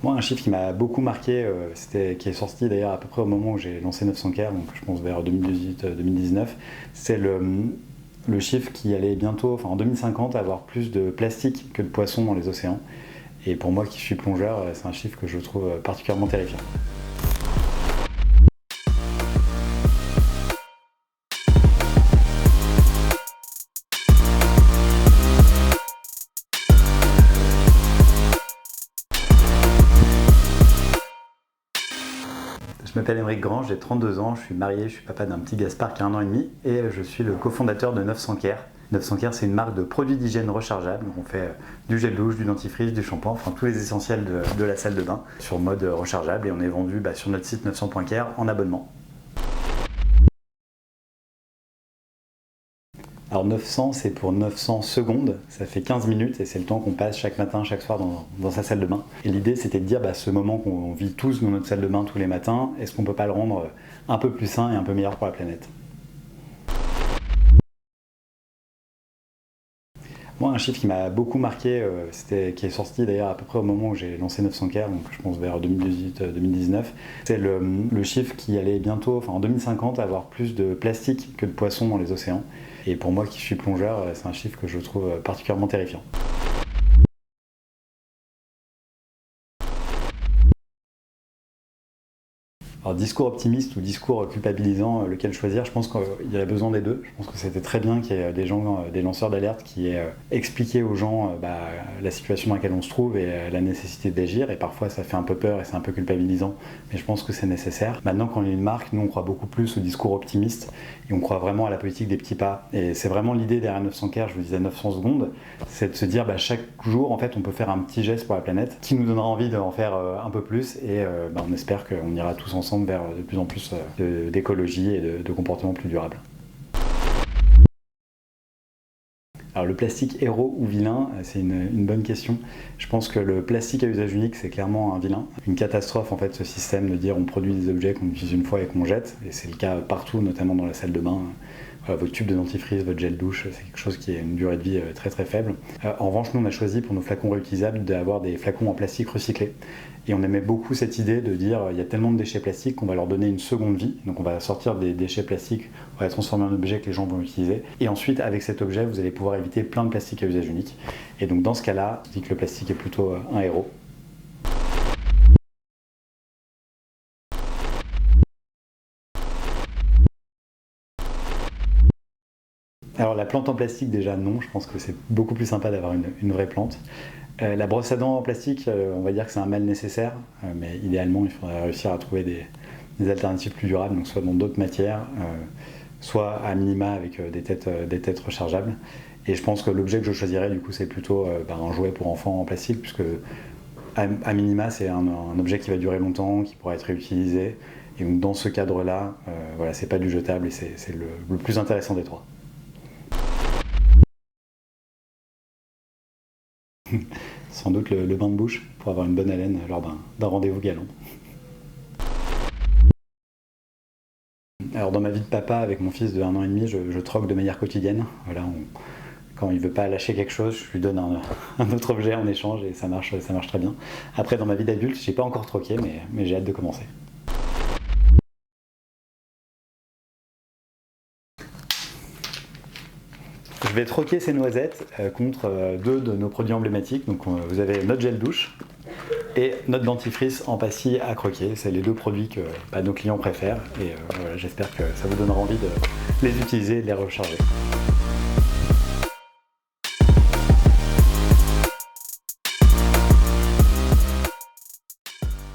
Moi, un chiffre qui m'a beaucoup marqué, qui est sorti d'ailleurs à peu près au moment où j'ai lancé 900 Care, donc je pense vers 2018-2019, c'est le chiffre qui allait bientôt, enfin en 2050, avoir plus de plastique que de poissons dans les océans. Et pour moi qui suis plongeur, c'est un chiffre que je trouve particulièrement terrifiant. Je m'appelle Émeric Grand, j'ai 32 ans, je suis marié, je suis papa d'un petit Gaspard qui a 1 an et demi et je suis le cofondateur de 900 Care. 900 Care, c'est une marque de produits d'hygiène rechargeables. On fait du gel douche, du dentifrice, du shampoing, enfin tous les essentiels de la salle de bain sur mode rechargeable et on est vendu sur notre site 900.care en abonnement. Alors 900, c'est pour 900 secondes, ça fait 15 minutes et c'est le temps qu'on passe chaque matin, chaque soir dans sa salle de bain. Et l'idée c'était de dire ce moment qu'on vit tous dans notre salle de bain tous les matins, est-ce qu'on peut pas le rendre un peu plus sain et un peu meilleur pour la planète? Moi, un chiffre qui m'a beaucoup marqué, qui est sorti d'ailleurs à peu près au moment où j'ai lancé 900 Care, donc je pense vers 2018-2019, c'est le chiffre qui allait bientôt, enfin en 2050, avoir plus de plastique que de poissons dans les océans. Et pour moi qui suis plongeur, c'est un chiffre que je trouve particulièrement terrifiant. Alors discours optimiste ou discours culpabilisant, lequel choisir? Je pense qu'il y a besoin des deux. Je pense que c'était très bien qu'il y ait des gens, des lanceurs d'alerte qui aient expliqué aux gens la situation dans laquelle on se trouve et la nécessité d'agir. Et parfois ça fait un peu peur et c'est un peu culpabilisant, mais je pense que c'est nécessaire. Maintenant qu'on est une marque, nous on croit beaucoup plus au discours optimiste et on croit vraiment à la politique des petits pas. Et c'est vraiment l'idée derrière 900 Care, je vous disais 900 secondes, c'est de se dire chaque jour en fait on peut faire un petit geste pour la planète qui nous donnera envie d'en faire un peu plus et on espère qu'on ira tous ensemble vers de plus en plus d'écologie et de comportements plus durables. Alors le plastique héros ou vilain, c'est une bonne question. Je pense que le plastique à usage unique, c'est clairement un vilain. Une catastrophe en fait, ce système de dire on produit des objets qu'on utilise une fois et qu'on jette, et c'est le cas partout, notamment dans la salle de bain. Voilà, votre tube de dentifrice, votre gel douche, c'est quelque chose qui a une durée de vie très très faible. En revanche, nous on a choisi pour nos flacons réutilisables d'avoir des flacons en plastique recyclé. Et on aimait beaucoup cette idée de dire il y a tellement de déchets plastiques qu'on va leur donner une seconde vie. Donc on va sortir des déchets plastiques, on va les transformer en objet que les gens vont utiliser. Et ensuite, avec cet objet, vous allez pouvoir éviter plein de plastiques à usage unique. Et donc dans ce cas-là, je dis que le plastique est plutôt un héros. Alors la plante en plastique déjà non, je pense que c'est beaucoup plus sympa d'avoir une vraie plante. La brosse à dents en plastique, on va dire que c'est un mal nécessaire, mais idéalement il faudrait réussir à trouver des alternatives plus durables, donc soit dans d'autres matières, soit à minima avec des têtes rechargeables. Et je pense que l'objet que je choisirais du coup c'est plutôt un jouet pour enfants en plastique, puisque à minima c'est un objet qui va durer longtemps, qui pourra être réutilisé. Et donc dans ce cadre-là, voilà, c'est pas du jetable et c'est le plus intéressant des trois. Sans doute le bain de bouche pour avoir une bonne haleine lors d'un rendez-vous galant. Alors dans ma vie de papa avec mon fils de 1 an et demi, je troque de manière quotidienne. Voilà, quand il veut pas lâcher quelque chose, je lui donne un autre objet en échange et ça marche très bien. Après dans ma vie d'adulte, j'ai pas encore troqué mais j'ai hâte de commencer. Je vais troquer ces noisettes contre 2 de nos produits emblématiques. Donc vous avez notre gel douche et notre dentifrice en pastilles à croquer. C'est les 2 produits que nos clients préfèrent et voilà, j'espère que ça vous donnera envie de les utiliser et de les recharger.